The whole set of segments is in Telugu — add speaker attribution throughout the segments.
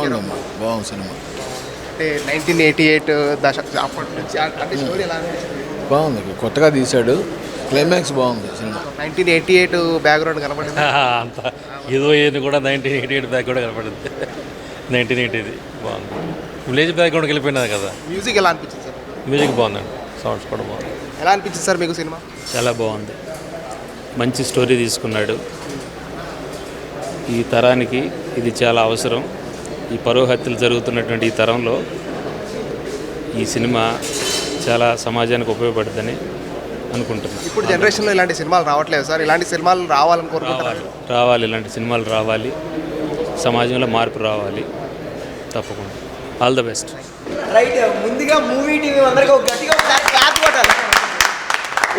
Speaker 1: బాగుందమ్మా, బాగుంది సినిమా.
Speaker 2: అంటే 1988 అప్పటి నుంచి అంటే స్టోరీ ఎలా
Speaker 1: బాగుంది, కొత్తగా తీశాడు, క్లైమాక్స్ బాగుంది సినిమా.
Speaker 2: 1988 బ్యాక్గ్రౌండ్ కనపడింది.
Speaker 3: అంత ఏదో ఏది కూడా 1988 బ్యాక్ కూడా కనపడింది. 1980 బాగుంది, విలేజ్ బ్యాక్గ్రౌండ్కి వెళ్ళిపోయినది కదా.
Speaker 2: మ్యూజిక్ ఎలా అనిపించింది సార్?
Speaker 3: మ్యూజిక్ బాగుందండి, సౌండ్స్ కూడా బాగుంది.
Speaker 2: ఎలా అనిపించింది సార్ మీకు సినిమా?
Speaker 3: చాలా బాగుంది, మంచి స్టోరీ తీసుకున్నాడు. ఈ తరానికి ఇది చాలా అవసరం. ఈ పరువు హత్యలు జరుగుతున్నటువంటి ఈ తరంలో ఈ సినిమా చాలా సమాజానికి ఉపయోగపడుతుందని అనుకుంటున్నాను.
Speaker 2: ఇప్పుడు జనరేషన్లో ఇలాంటి సినిమాలు రావట్లేదు సార్, ఇలాంటి సినిమాలు రావాలని కోరుకుంటున్నారు.
Speaker 3: రావాలి, ఇలాంటి సినిమాలు రావాలి, సమాజంలో మార్పు రావాలి తప్పకుండా. All the best.
Speaker 4: రైట్, ముందుగా మూవీ టీవీ అందరికీ ఒక గట్టిగా ఒకసారి క్లాప్ కొట్టాలి.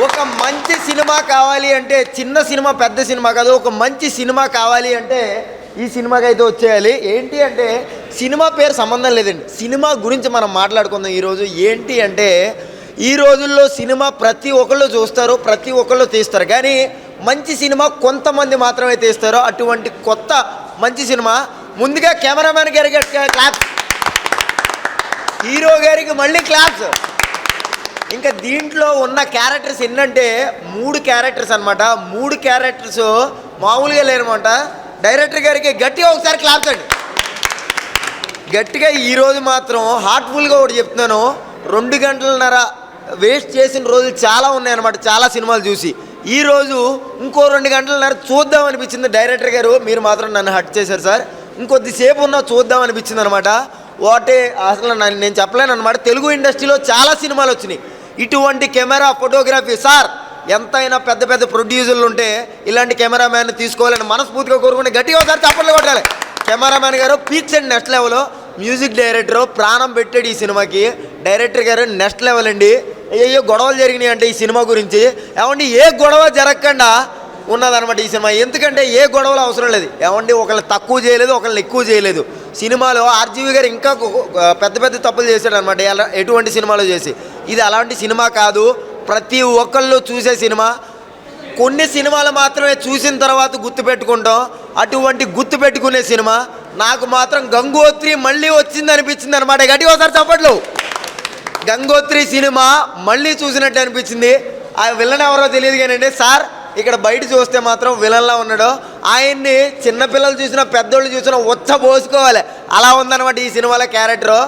Speaker 4: ఒక మంచి సినిమా కావాలి అంటే చిన్న సినిమా పెద్ద సినిమా కాదు, ఒక మంచి సినిమా కావాలి అంటే ఈ సినిమాకి అయితే వచ్చేయాలి. ఏంటి అంటే సినిమా పేరు సంబంధం లేదండి, సినిమా గురించి మనం మాట్లాడుకుందాం ఈరోజు. ఏంటి అంటే ఈ రోజుల్లో సినిమా ప్రతి ఒక్కళ్ళు చూస్తారు, ప్రతి ఒక్కళ్ళు తీస్తారు, కానీ మంచి సినిమా కొంతమంది మాత్రమే తీస్తారు. అటువంటి కొత్త మంచి సినిమా ముందుగా కెమెరామెన్ గారికి క్లాప్స్, హీరో గారికి మళ్ళీ క్లాప్స్. ఇంకా దీంట్లో ఉన్న క్యారెక్టర్స్ ఏంటంటే 3 క్యారెక్టర్స్ అనమాట. 3 క్యారెక్టర్స్ మామూలుగా లేనమాట. డైరెక్టర్ గారికి గట్టిగా ఒకసారి క్లాప్స్ అండి, గట్టిగా. ఈరోజు మాత్రం హార్ట్ఫుల్గా ఒకటి చెప్తున్నాను, 2 గంటలన్నర వేస్ట్ చేసిన రోజులు చాలా ఉన్నాయన్నమాట. చాలా సినిమాలు చూసి ఈరోజు ఇంకో 2 గంటలన్నర చూద్దాం అనిపించింది. డైరెక్టర్ గారు మీరు మాత్రం నన్ను హట్ చేశారు సార్, ఇంకొద్దిసేపు ఉన్నా చూద్దాం అనిపించింది అనమాట. వాటే అసలు నేను చెప్పలేను అనమాట. తెలుగు ఇండస్ట్రీలో చాలా సినిమాలు వచ్చినాయి, ఇటువంటి కెమెరా ఫోటోగ్రఫీ సార్ ఎంతైనా పెద్ద పెద్ద ప్రొడ్యూసర్లు ఉంటే ఇలాంటి కెమెరామ్యాన్ తీసుకోవాలని మనస్ఫూర్తిగా కోరుకుంటే గట్టిగా ఒకసారి చప్పట్లు కొట్టాలి. కెమెరామ్యాన్ గారు peaks and next level, music director ప్రాణం పెట్టాడు ఈ సినిమాకి. డైరెక్టర్ గారు నెక్స్ట్ లెవెల్ అండి. అయ్యో గొడవలు జరిగినాయి అంటే ఈ సినిమా గురించి ఏమండి, ఏ గొడవ జరగకుండా ఉన్నదనమాట ఈ సినిమా. ఎందుకంటే ఏ గొడవలు అవసరం లేదు, ఏమండి ఒకళ్ళని తక్కువ చేయలేదు, ఒకళ్ళని ఎక్కువ చేయలేదు. సినిమాలో ఆర్జీవి గారు ఇంకా పెద్ద పెద్ద తప్పులు చేశాడు అనమాట ఎటువంటి సినిమాలో చేసి. ఇది అలాంటి సినిమా కాదు, ప్రతి ఒక్కళ్ళు చూసే సినిమా. కొన్ని సినిమాలు మాత్రమే చూసిన తర్వాత గుర్తుపెట్టుకుంటాం, అటువంటి గుర్తుపెట్టుకునే సినిమా. నాకు మాత్రం గంగోత్రి మళ్ళీ వచ్చింది అనిపించింది అనమాట. గట్టిగా ఒకసారి చప్పట్లు. గంగోత్రి సినిమా మళ్ళీ చూసినట్టు అనిపించింది. ఆ విలన్ ఎవరో తెలియదు కానండి సార్, ఇక్కడ బయట చూస్తే మాత్రం విలన్లా ఉన్నాడు. ఆయన్ని చిన్నపిల్లలు చూసినా పెద్దోళ్ళు చూసినా పోసుకోవాలి, అలా ఉందన్నమాట ఈ సినిమాలో క్యారెక్టరు.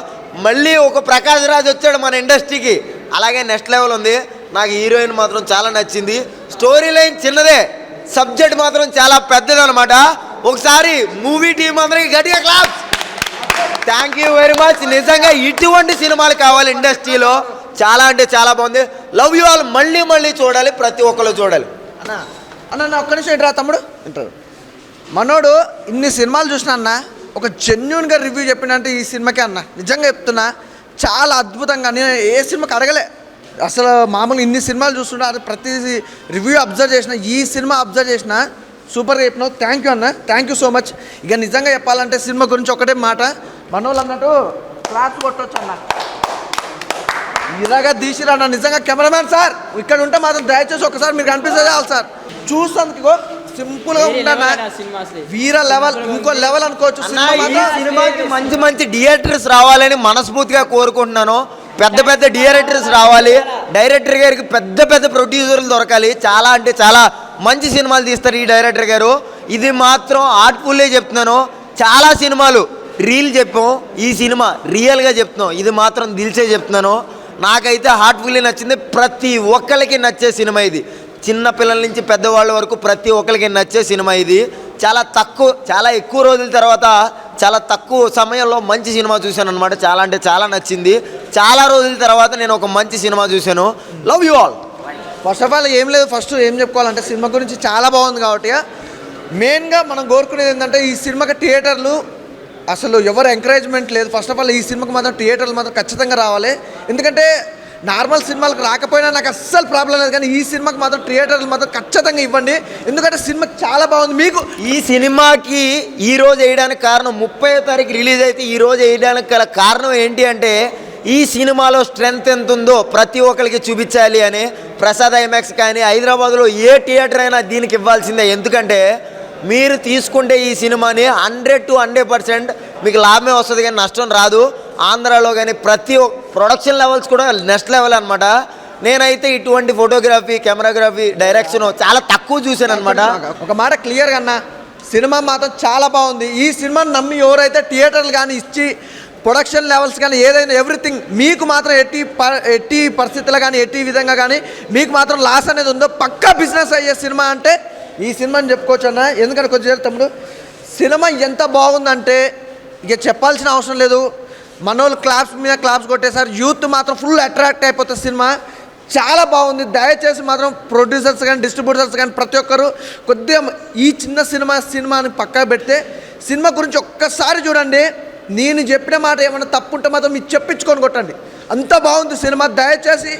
Speaker 4: మళ్ళీ ఒక ప్రకాష్ రాజ్ వచ్చాడు మన ఇండస్ట్రీకి, అలాగే నెక్స్ట్ లెవెల్ ఉంది. నాకు హీరోయిన్ మాత్రం చాలా నచ్చింది. స్టోరీ లైన్ చిన్నదే, సబ్జెక్ట్ మాత్రం చాలా పెద్దదనమాట. ఒకసారి మూవీ టీం అందరికి గట్టిగా claps. Thank you very much. నిజంగా ఇటువంటి సినిమాలు కావాలి ఇండస్ట్రీలో, చాలా అంటే చాలా బాగుంది. Love you all. మళ్ళీ మళ్ళీ చూడాలి, ప్రతి ఒక్కరు చూడాలి.
Speaker 5: అన్న అన్న ఒక్క నిమిషం ఏంట్రా తమ్ముడు అంటారు. మనోడు ఇన్ని సినిమాలు చూసినా అన్న, ఒక జెన్యున్గా రివ్యూ చెప్పినంటే ఈ సినిమాకే అన్న. నిజంగా చెప్తున్నా, చాలా అద్భుతంగా. నేను ఏ సినిమాకి అడగలే అసలు, మామూలుగా ఇన్ని సినిమాలు చూస్తుంటే అది ప్రతి రివ్యూ అబ్జర్వ్ చేసిన, ఈ సినిమా అబ్జర్వ్ చేసిన సూపర్గా చెప్పినావు. థ్యాంక్ యూ అన్న, థ్యాంక్ యూ సో మచ్. ఇక నిజంగా చెప్పాలంటే సినిమా గురించి ఒకటే మాట, మనోళ్ళు అన్నట్టు క్లాస్ కొట్టవచ్చు అన్న. ఇలాగా తీసిరన్న నిజంగా. కెమెరామ్యాన్ సార్ ఇక్కడ ఉంటే మాత్రం దయచేసి ఒకసారి మీరు కనిపిస్తే చాలు సార్, చూస్తానికి సింపుల్గా ఉంటాను. వీర లెవెల్, ఇంకో లెవెల్ అనుకోవచ్చు.
Speaker 4: సినిమాకి మంచి మంచి థియేటర్స్ రావాలని మనస్ఫూర్తిగా కోరుకుంటున్నాను. పెద్ద పెద్ద థియేటర్స్ రావాలి, డైరెక్టర్ గారికి పెద్ద పెద్ద ప్రొడ్యూసర్లు దొరకాలి. చాలా అంటే చాలా మంచి సినిమాలు తీస్తారు ఈ డైరెక్టర్ గారు. ఇది మాత్రం ఆర్ట్ఫుల్లే చెప్తున్నాను. చాలా సినిమాలు రీల్ చెప్పాం, ఈ సినిమా రియల్గా చెప్తున్నాం. ఇది మాత్రం దిల్చే చెప్తున్నాను. నాకైతే హార్ట్ఫుల్లీ నచ్చింది. ప్రతి ఒక్కరికి నచ్చే సినిమా ఇది, చిన్న పిల్లల నుంచి పెద్దవాళ్ళ వరకు ప్రతి ఒక్కరికి నచ్చే సినిమా ఇది. చాలా ఎక్కువ రోజుల తర్వాత చాలా తక్కువ సమయంలో మంచి సినిమా చూశాను అనమాట. చాలా అంటే చాలా నచ్చింది. చాలా రోజుల తర్వాత నేను ఒక మంచి సినిమా చూశాను. Love you all.
Speaker 5: First of all ఏం లేదు, ఫస్ట్ ఏం చెప్పుకోవాలంటే సినిమా గురించి చాలా బాగుంది కాబట్టి మెయిన్గా మనం కోరుకునేది ఏంటంటే ఈ సినిమాకి థియేటర్లు అసలు ఎవరు ఎంకరేజ్మెంట్ లేదు. ఫస్ట్ ఆఫ్ ఆల్ ఈ సినిమాకి మాత్రం థియేటర్లు మాత్రం ఖచ్చితంగా రావాలి. ఎందుకంటే నార్మల్ సినిమాలకు రాకపోయినా నాకు అస్సలు ప్రాబ్లం లేదు, కానీ ఈ సినిమాకి మాత్రం థియేటర్లు మాత్రం ఖచ్చితంగా ఇవ్వండి. ఎందుకంటే సినిమా చాలా బాగుంది. మీకు
Speaker 4: ఈ సినిమాకి ఈరోజు వేయడానికి కారణం 30వ తారీఖు రిలీజ్ అయితే ఈరోజు వేయడానికి గల కారణం ఏంటి అంటే ఈ సినిమాలో స్ట్రెంగ్త్ ఎంత ఉందో ప్రతి ఒక్కరికి చూపించాలి అని. ప్రసాద్ ఐమాక్స్ కానీ హైదరాబాద్లో ఏ థియేటర్ అయినా దీనికి ఇవ్వాల్సిందే. ఎందుకంటే మీరు తీసుకుంటే ఈ సినిమాని 100 to 100% మీకు లాభమే వస్తుంది కానీ నష్టం రాదు. ఆంధ్రాలో కానీ ప్రతి ప్రొడక్షన్ లెవెల్స్ కూడా నెక్స్ట్ లెవెల్ అనమాట. నేనైతే ఇటువంటి ఫోటోగ్రఫీ, కెమెరాగ్రఫీ, డైరెక్షన్ చాలా తక్కువ చూశాను అనమాట.
Speaker 5: ఒక మాట క్లియర్గా అన్న, సినిమా మాత్రం చాలా బాగుంది. ఈ సినిమాని నమ్మి ఎవరైతే థియేటర్లు కానీ ఇచ్చి ప్రొడక్షన్ లెవెల్స్ కానీ ఏదైనా ఎవ్రీథింగ్ మీకు మాత్రం ఎట్టి పరిస్థితుల్లో కానీ ఎట్టి విధంగా కానీ మీకు మాత్రం లాస్ అనేది ఉందో పక్కా బిజినెస్ అయ్యే సినిమా అంటే ఈ సినిమాని చెప్పుకోవచ్చు అన్న. ఎందుకంటే కొంచెం తమ్ముడు సినిమా ఎంత బాగుందంటే ఇక చెప్పాల్సిన అవసరం లేదు. మనోళ్ళు క్లాప్స్ మీద క్లాప్స్ కొట్టేసారు. యూత్ మాత్రం ఫుల్ అట్రాక్ట్ అయిపోతుంది. సినిమా చాలా బాగుంది. దయచేసి మాత్రం ప్రొడ్యూసర్స్ కానీ డిస్ట్రిబ్యూటర్స్ కానీ ప్రతి ఒక్కరు కొద్దిగా ఈ చిన్న సినిమాని పక్కా పెడితే సినిమా గురించి ఒక్కసారి చూడండి. నేను చెప్పిన మాట ఏమైనా తప్పుంటే మాత్రం మీరు చెప్పించుకొని కొట్టండి. అంత బాగుంది సినిమా. దయచేసి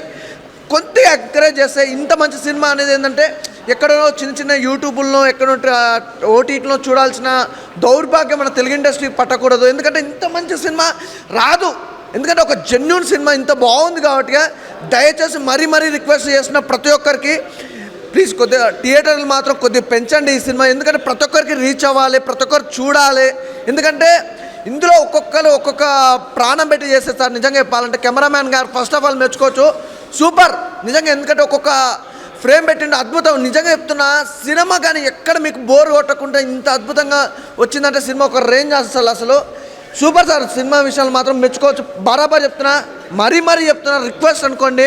Speaker 5: కొద్దిగా ఎంకరేజ్ చేస్తే ఇంత మంచి సినిమా అనేది ఏంటంటే ఎక్కడో చిన్న యూట్యూబ్లో ఎక్కడో ఓటీటీలో చూడాల్సిన దౌర్భాగ్యం మన తెలుగు ఇండస్ట్రీకి పట్టకూడదు. ఎందుకంటే ఇంత మంచి సినిమా రాదు. ఎందుకంటే ఒక జెన్యూన్ సినిమా ఇంత బాగుంది కాబట్టి దయచేసి మరీ రిక్వెస్ట్ చేసిన ప్రతి ఒక్కరికి ప్లీజ్ కొద్దిగా థియేటర్లు మాత్రం కొద్దిగా పెంచండి ఈ సినిమా. ఎందుకంటే ప్రతి ఒక్కరికి రీచ్ అవ్వాలి, ప్రతి ఒక్కరు చూడాలి. ఎందుకంటే ఇందులో ఒక్కొక్క ప్రాణం పెట్టి చేసేస్తారు. నిజంగా చెప్పాలంటే కెమెరామ్యాన్ గారు ఫస్ట్ ఆఫ్ ఆల్ మెచ్చుకోవచ్చు, సూపర్ నిజంగా. ఎందుకంటే ఒక్కొక్క ఫ్రేమ్ పెట్టిండు అద్భుతం. నిజంగా చెప్తున్నా సినిమా కానీ ఎక్కడ మీకు బోర్ కొట్టకుండా ఇంత అద్భుతంగా వచ్చిందంటే సినిమా ఒక రేంజ్ అసలు సూపర్ సార్. సినిమా విషయాలు మాత్రం మెచ్చుకోవచ్చు. బరాబర్ చెప్తున్నా, మరీ చెప్తున్నా, రిక్వెస్ట్ అనుకోండి.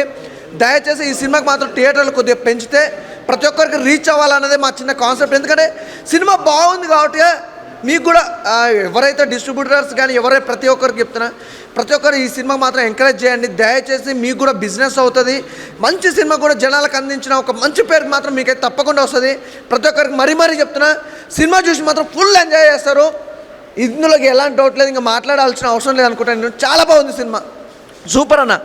Speaker 5: దయచేసి ఈ సినిమాకి మాత్రం థియేటర్లు కొద్దిగా పెంచితే ప్రతి ఒక్కరికి రీచ్ అవ్వాలన్నదే మా చిన్న కాన్సెప్ట్. ఎందుకంటే సినిమా బాగుంది కాబట్టి మీకు కూడా ఎవరైతే డిస్ట్రిబ్యూటర్స్ కానీ ఎవరైతే ప్రతి ఒక్కరికి చెప్తున్నా ప్రతి ఒక్కరు ఈ సినిమా మాత్రం ఎంకరేజ్ చేయండి. దయచేసి మీకు కూడా బిజినెస్ అవుతుంది. మంచి సినిమా కూడా జనాలకు అందించిన ఒక మంచి పేరు మాత్రం మీకైతే తప్పకుండా వస్తుంది. ప్రతి ఒక్కరికి మరీ చెప్తున్నా, సినిమా చూసి మాత్రం ఫుల్ ఎంజాయ్ చేస్తారు. ఇందులోకి ఎలాంటి డౌట్ లేదు, ఇంకా మాట్లాడాల్సిన అవసరం లేదు అనుకుంటాను. చాలా బాగుంది సినిమా, సూపర్
Speaker 6: అన్న.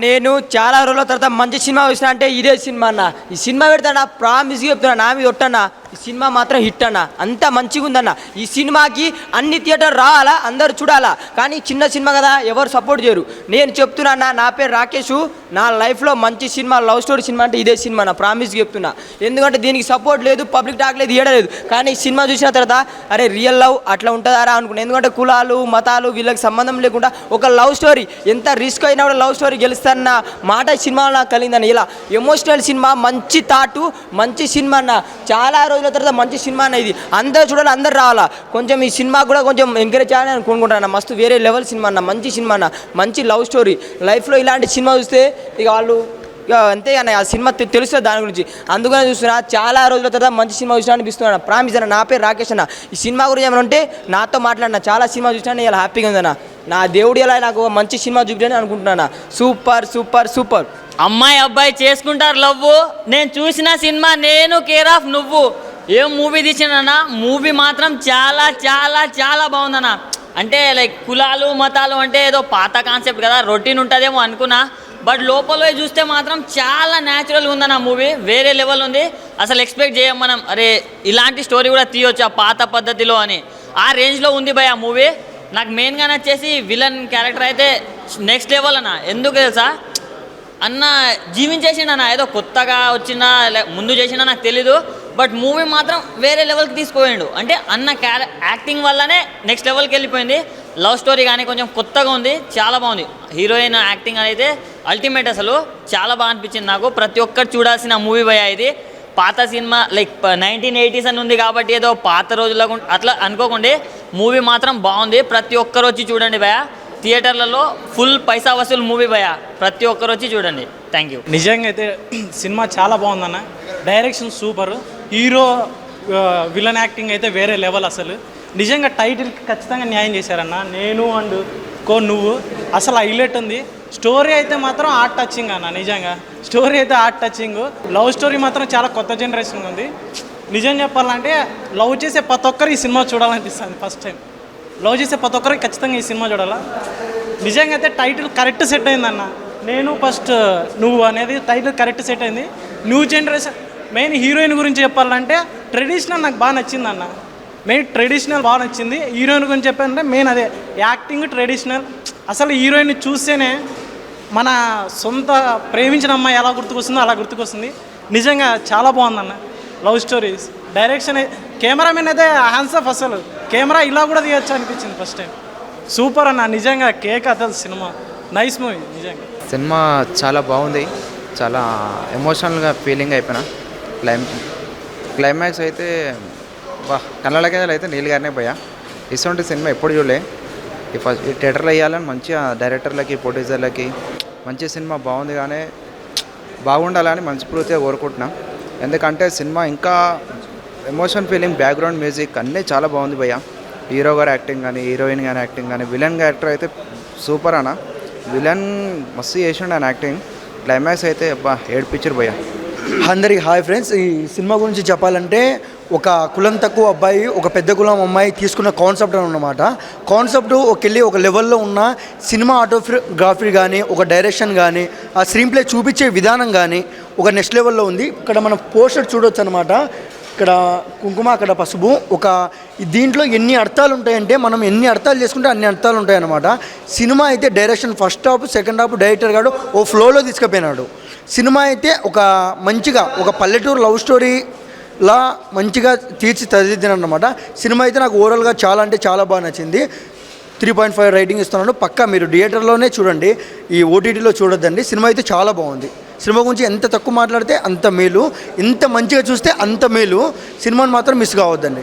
Speaker 6: నేను చాలా రోజుల తర్వాత మంచి సినిమా చూసిన అంటే ఇదే సినిమా అన్న. ఈ సినిమా పెడతానా ప్రామిస్గా చెప్తున్నా, నా మీద ఒట్టన్నా ఈ సినిమా మాత్రం హిట్ అన్న. అంత మంచిగా ఉందన్న. ఈ సినిమాకి అన్ని థియేటర్ రావాలా, అందరు చూడాలా. కానీ చిన్న సినిమా కదా, ఎవరు సపోర్ట్ చేయరు. నేను చెప్తున్నా, నా పేరు రాకేష్. నా లైఫ్లో మంచి సినిమా లవ్ స్టోరీ సినిమా అంటే ఇదే సినిమా నా ప్రామిస్గా చెప్తున్నా. ఎందుకంటే దీనికి సపోర్ట్ లేదు, పబ్లిక్ టాక్ లేదు, ఏడలేదు. కానీ ఈ సినిమా చూసిన తర్వాత అరే రియల్ లవ్ అట్లా ఉంటుందారా అనుకున్నాను. ఎందుకంటే కులాలు మతాలు వీళ్ళకి సంబంధం లేకుండా ఒక లవ్ స్టోరీ, ఎంత రిస్క్ అయినా కూడా లవ్ స్టోరీ గెలుస్తారన్న మాట ఈ సినిమాలో నాకు కలిగిందని. ఇలా ఎమోషనల్ సినిమా, మంచి థాటు, మంచి సినిమా అన్న. చాలా రోజుల తర్వాత మంచి సినిమా అన్న. ఇది అందరూ చూడాలి, అందరు రావాలా. కొంచెం ఈ సినిమా కూడా కొంచెం ఎంకరేజ్ చేయాలని అనుకుంటున్నాను. మస్తు వేరే లెవెల్ సినిమా అన్న, మంచి సినిమా అన్న, మంచి లవ్ స్టోరీ. లైఫ్లో ఇలాంటి సినిమా చూస్తే ఇక వాళ్ళు అంతే అన్న, ఆ సినిమా తెలుస్తుంది దాని గురించి. అందుకనే చూస్తున్నా, చాలా రోజుల తర్వాత మంచి సినిమా చూసినా అనిపిస్తున్నాను. ప్రామిస్ అన్న, నా పేరు రాకేష్ అన్న. ఈ సినిమా గురించి ఏమైనా ఉంటే నాతో మాట్లాడినా. చాలా సినిమా చూసినా ఇలా హ్యాపీగా ఉందన్న. నా దేవుడు ఎలా నాకు మంచి సినిమా చూపించని అనుకుంటున్నాను. సూపర్.
Speaker 7: అమ్మాయి అబ్బాయి చేసుకుంటారు లవ్. నేను చూసిన సినిమా నేను కేర్ ఆఫ్ నువ్వు. ఏం మూవీ తీసినా మూవీ మాత్రం చాలా బాగుందన్న. అంటే లైక్ కులాలు మతాలు అంటే ఏదో పాత కాన్సెప్ట్ కదా, రొటీన్ ఉంటుందేమో అనుకున్నా. బట్ లోపల చూస్తే మాత్రం చాలా న్యాచురల్గా ఉందన్న మూవీ. వేరే లెవెల్ ఉంది. అసలు ఎక్స్పెక్ట్ చేయం మనం, అరే ఇలాంటి స్టోరీ కూడా తీయొచ్చు ఆ పాత పద్ధతిలో అని. ఆ రేంజ్లో ఉంది భయ్ ఆ మూవీ. నాకు మెయిన్గా నచ్చేసి విలన్ క్యారెక్టర్ అయితే నెక్స్ట్ లెవెల్ అన్న. ఎందుకు తెలుసా అన్న, జీవించేసిండన్న. ఏదో కొత్తగా వచ్చినా ముందు చేసినా నాకు తెలీదు. బట్ మూవీ మాత్రం వేరే లెవెల్కి తీసుకుపోయిండు. అంటే అన్న యాక్టింగ్ వల్లనే నెక్స్ట్ లెవెల్కి వెళ్ళిపోయింది. లవ్ స్టోరీ కానీ కొంచెం కొత్తగా ఉంది, చాలా బాగుంది. హీరోయిన్ యాక్టింగ్ అయితే అల్టిమేట్. అసలు చాలా బాగా అనిపించింది నాకు. ప్రతి ఒక్కరు చూడాల్సిన మూవీ భయ ఇది. పాత సినిమా లైక్ 1980s అని ఉంది కాబట్టి ఏదో పాత రోజుల్లో అట్లా అనుకోకుండా మూవీ మాత్రం బాగుంది. ప్రతి ఒక్కరు వచ్చి చూడండి భయ. థియేటర్లలో ఫుల్ పైసా వసూలు మూవీ భయ. ప్రతి ఒక్కరు వచ్చి చూడండి. Thank you.
Speaker 8: నిజంగా అయితే సినిమా చాలా బాగుందన్న. Direction super. Hero villain acting అయితే వేరే లెవెల్. అసలు నిజంగా టైటిల్కి ఖచ్చితంగా న్యాయం చేశారన్న. నేను అండ్ నువ్వు అసలు హైలైట్ ఉంది. స్టోరీ అయితే మాత్రం హార్ట్ టచింగ్ అన్న. నిజంగా స్టోరీ అయితే హార్ట్ టచింగ్. లవ్ స్టోరీ మాత్రం చాలా కొత్త జనరేషన్ ఉంది. నిజం చెప్పాలంటే లవ్ చేసే ప్రతి ఒక్కరు ఈ సినిమా చూడాలనిపిస్తుంది. ఫస్ట్ టైం లవ్ చేసే ప్రతి ఒక్కరికి ఖచ్చితంగా ఈ సినిమా చూడాలా. నిజంగా అయితే టైటిల్ కరెక్ట్ సెట్ అయిందన్న. నేను ఫస్ట్ నువ్వు అనేది టైటిల్ కరెక్ట్ సెట్ అయింది. న్యూ జనరేషన్ మెయిన్ హీరోయిన్ గురించి చెప్పాలంటే ట్రెడిషనల్ నాకు బాగా నచ్చిందన్న. మెయిన్ ట్రెడిషనల్ బాగా నచ్చింది. హీరోయిన్ గురించి చెప్పాలంటే మెయిన్ అదే యాక్టింగ్ ట్రెడిషనల్. అసలు హీరోయిన్ చూస్తేనే మన సొంత ప్రేమించిన అమ్మాయి ఎలా గుర్తుకొస్తుందో అలా గుర్తుకొస్తుంది. నిజంగా చాలా బాగుందన్న లవ్ స్టోరీస్. డైరెక్షన్ కెమెరామెన్ అయితే హ్యాండ్స్ ఆఫ్. అసలు కెమెరా ఇలా కూడా తీయచ్చు అనిపించింది ఫస్ట్ టైం. సూపర్ అన్న, నిజంగా కేక్ అసలు సినిమా నైస్ మూవీ నిజంగా.
Speaker 9: సినిమా చాలా బాగుంది, చాలా ఎమోషనల్గా ఫీలింగ్ అయిపోయినా. క్లైమాక్స్ అయితే బా కళ్ళకి అయితే నీళ్ళు గారినే పోయా. ఇటువంటి సినిమా ఎప్పుడు చూడలే. ఈ థియేటర్లో వేయాలని మంచిగా డైరెక్టర్లకి ప్రొడ్యూసర్లకి మంచి సినిమా బాగుంది, కానీ బాగుండాలని మనస్ఫూర్తిగా కోరుకుంటున్నా. ఎందుకంటే సినిమా ఇంకా ఎమోషన్ ఫీలింగ్, బ్యాక్గ్రౌండ్ మ్యూజిక్ అన్నీ చాలా బాగుంది భయ్య. హీరో గారు యాక్టింగ్ కానీ, హీరోయిన్ కానీ యాక్టింగ్ కానీ, విలన్ యాక్టర్ అయితే సూపర్ అన్న. విలన్ మస్తు చేసిండు ఆయన యాక్టింగ్. క్లైమాక్స్ అయితే అబ్బా ఏడ్పించారు భయ్య.
Speaker 10: అందరికి హాయ్ ఫ్రెండ్స్. ఈ సినిమా గురించి చెప్పాలంటే ఒక కులం తక్కువ అబ్బాయి ఒక పెద్ద కులం అమ్మాయి తీసుకున్న కాన్సెప్ట్ అన్నమాట. కాన్సెప్ట్ ఒక లెవెల్లో ఉన్న సినిమా ఆటోగ్రఫీ కానీ, ఒక డైరెక్షన్ కానీ, ఆ స్క్రీన్ ప్లే చూపించే విధానం కానీ ఒక నెక్స్ట్ లెవెల్లో ఉంది. ఇక్కడ మనం పోస్టర్ చూడొచ్చు అనమాట. ఇక్కడ కుంకుమ, అక్కడ పసుపు. దీంట్లో ఎన్ని అర్థాలు ఉంటాయంటే మనం ఎన్ని అర్థాలు చేసుకుంటే అన్ని అర్థాలు ఉంటాయన్నమాట. సినిమా అయితే direction first half second half director గారు ఓ ఫ్లోలో తీసుకుపోయినాడు. సినిమా అయితే ఒక మంచిగా ఒక పల్లెటూరు లవ్ స్టోరీలా మంచిగా తీర్చిదిద్దినమాట. సినిమా అయితే నాకు ఓవరాల్గా చాలా అంటే చాలా బాగా నచ్చింది. 3.5 రేటింగ్ ఇస్తున్నాను. పక్కా మీరు థియేటర్లోనే చూడండి, ఈ ఓటీటీలో చూడొద్దండి. సినిమా అయితే చాలా బాగుంది. సినిమా గురించి ఎంత తక్కువ మాట్లాడితే అంత మేలు, ఎంత మంచిగా చూస్తే అంత మేలు. సినిమాని మాత్రం మిస్ కావద్దండి.